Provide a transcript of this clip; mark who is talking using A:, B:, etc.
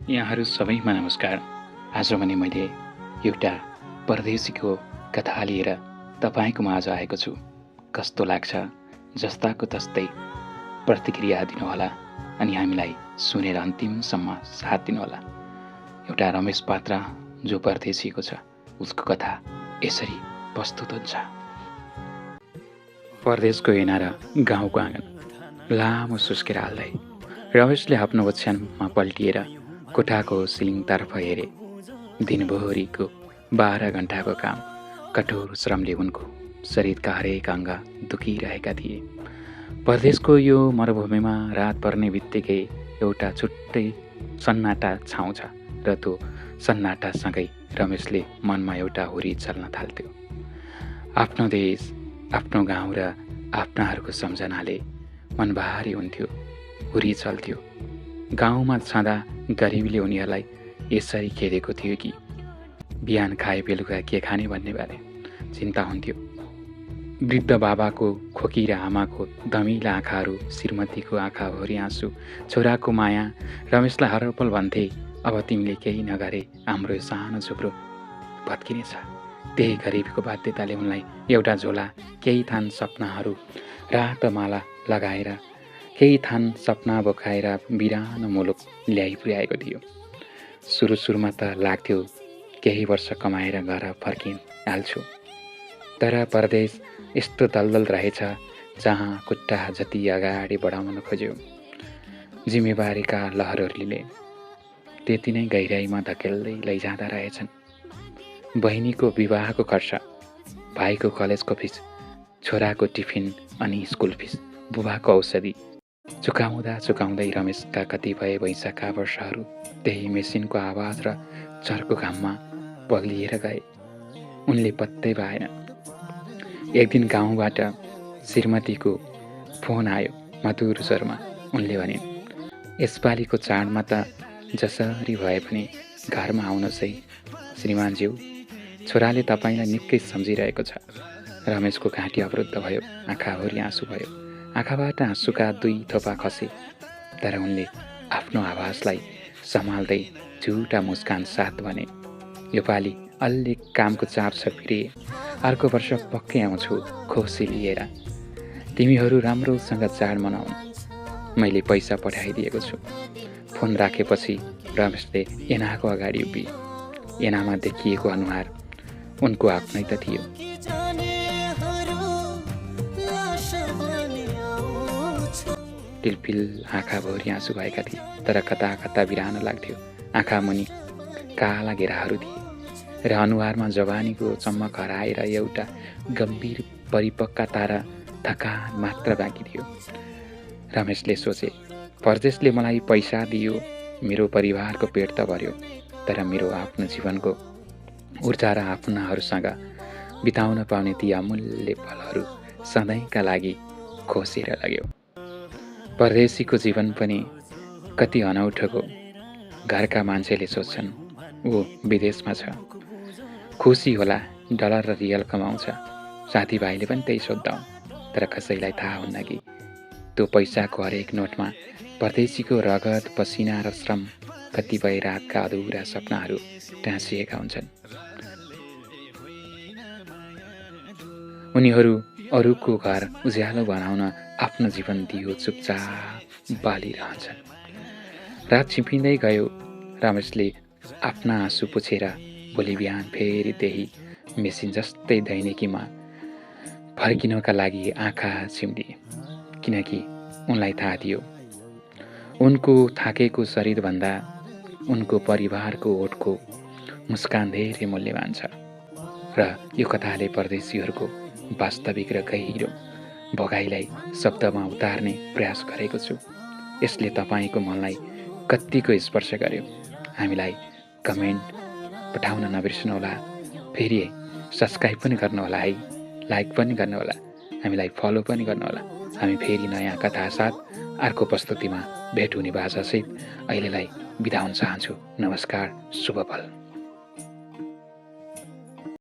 A: यहाँहरू सबैमा नमस्कार। आज भने मैले एउटा परदेशीको कथा लिएर तपाईँको माझ आएको छु। कस्तो लाग्छ जस्ताको तस्तै प्रतिक्रिया दिनुहोला अनि हामीलाई सुनेर अन्तिमसम्म साथ दिनुहोला। एउटा रमेश पात्र जो परदेशीको छ, उसको कथा यसरी प्रस्तुत हुन्छ। परदेशको ऐना र गाउँको आँगन लामो सुस्केर हाल्दै रमेशले आफ्नो ओछ्यानमा पल्टिएर कोठाको सिलिङतर्फ हेरे। दिनभरिको 12 घण्टाको काम, कठोर श्रमले उनको शरीरका हरेक अङ्ग दुखिरहेका थिए। परदेशको यो मरुभूमिमा रात पर्ने बित्तिकै एउटा छुट्टै सन्नाटा छाउँछ र त्यो सन्नाटासँगै रमेशले मनमा एउटा हुरी चल्न थाल्थ्यो। आफ्नो देश, आफ्नो गाउँ र आफ्नाहरूको सम्झनाले मन भारी हुन्थ्यो, हुरी चल्थ्यो। गाउँमा छँदा गरिबीले उनीहरूलाई यसरी खेदेको थियो कि बिहान खाए बेलुका के खाने भन्ने बारे चिन्ता हुन्थ्यो। वृद्ध बाबाको खोकी र आमाको धमिला आँखाहरू, श्रीमतीको आँखाभरि आँसु, छोराको माया। रमेशलाई हरपल भन्थे, अब तिमीले केही नगरे हाम्रो यो सानो झुप्रो भत्किनेछ। त्यही गरिबीको बाध्यताले उनलाई एउटा झोला, केही थान सपनाहरू, रातो माला लगाएर, केही थान सपना बोकाएर बिरानो मुलुक ल्याइ पुर्याएको थियो। सुरुमा त लाग्थ्यो केही वर्ष कमाएर घर फर्किहाल्छु, तर परदेश यस्तो दलदल रहेछ जहाँ खुट्टा जति अगाडि बढाउन खोज्यो जिम्मेवारीका लहरहरूले त्यति नै गहिराइमा धकेल्दै लैजाँदा रहेछन्। बहिनीको विवाहको खर्च, भाइको कलेजको फिस, छोराको टिफिन अनि स्कुल फिस, बुबाको औषधि चुकाउँदै रमेशका कतिपय वैशाखका वर्षहरू त्यही मेसिनको आवाज र चर्को घाममा पग्लिएर गए। उनले पत्तै पाएन। एक दिन गाउँबाट श्रीमतीको फोन आयो मधुर स्वरमा। उनले भनिन्, यसपालिको चाडमा त जसरी भए पनि घरमा आउनुहोस् है श्रीमानज्यू, छोराले तपाईँलाई निकै सम्झिरहेको छ। रमेशको घाँटी अवरुद्ध भयो, आँखाभरि आँसु भयो। आँखाबाट आँसुका 2 थोपा खसे, तर उनले आफ्नो आवाजलाई सम्हाल्दै झुटा मुस्कान साथ भने, योपालि अलि कामको चाप छ फेरि, अर्को वर्ष पक्कै आउँछु खुसी लिएर। तिमीहरू राम्रोसँग चाड मनाउनु, मैले पैसा पठाइदिएको छु। फोन राखेपछि रमेशले एनाको अगाडि उभिए। एनामा देखिएको अनुहार उनको आफ्नै त थियो। टिलपिल आँखाभरि आँसु भएका थिए, तर कता कता बिरानो लाग्थ्यो। आँखा मुनि काला घेराहरू थिए र अनुहारमा जवानीको चम्मक हराएर एउटा गम्भीर परिपक्वता र थकान मात्र बाँकी थियो। रमेशले सोचे, परदेशले मलाई पैसा दियो, मेरो परिवारको पेट त भर्यो, तर मेरो आफ्नो जीवनको ऊर्जा र आफ्नाहरूसँग बिताउन पाउने ती अमूल्य पलहरू सधैँका लागि खोसेर लग्यो। परदेशीको जीवन पनि कति अनौठोको। घरका मान्छेले सोच्छन् ऊ विदेशमा छ, खुसी होला, डलर र रियल कमाउँछ। साथीभाइले पनि त्यही सोध्छन्, तर कसैलाई थाहा हुन्न कि त्यो पैसाको हरेक नोटमा परदेशीको रगत, पसिना र श्रम, कतिपय रातका अधुरा सपनाहरू टाँसिएका हुन्छन्। उनीहरू अरूको घर उज्यालो बनाउन आफ्नो जीवन दियो चुपचाप बालिरहन्छन्। रात छिपिँदै गयो। रमेशले आफ्ना आँसु पुछेर भोलि बिहान फेरि त्यही मेसिन जस्तै दैनिकीमा फर्किनका लागि आँखा चिम्लिए, किनकि उनलाई थाहा थियो उनको थाकेको शरीरभन्दा उनको परिवारको ओठको मुस्कान धेरै मूल्यवान छ। र यो कथाले परदेशीहरूको वास्तविक र गहिरो भोगाइलाई शब्दमा उतार्ने प्रयास गरेको छु। यसले तपाईँको मनलाई कत्तिको स्पर्श गर्यो? हामीलाई कमेन्ट पठाउन नबिर्सनुहोला। फेरि सब्सक्राइब पनि गर्नुहोला है, लाइक पनि गर्नुहोला, हामीलाई फलो पनि गर्नुहोला। हामी फेरि नयाँ कथा साथ अर्को प्रस्तुतिमा भेट हुने बाचासहित अहिलेलाई बिदा हुन चाहन्छु। नमस्कार, शुभ पल।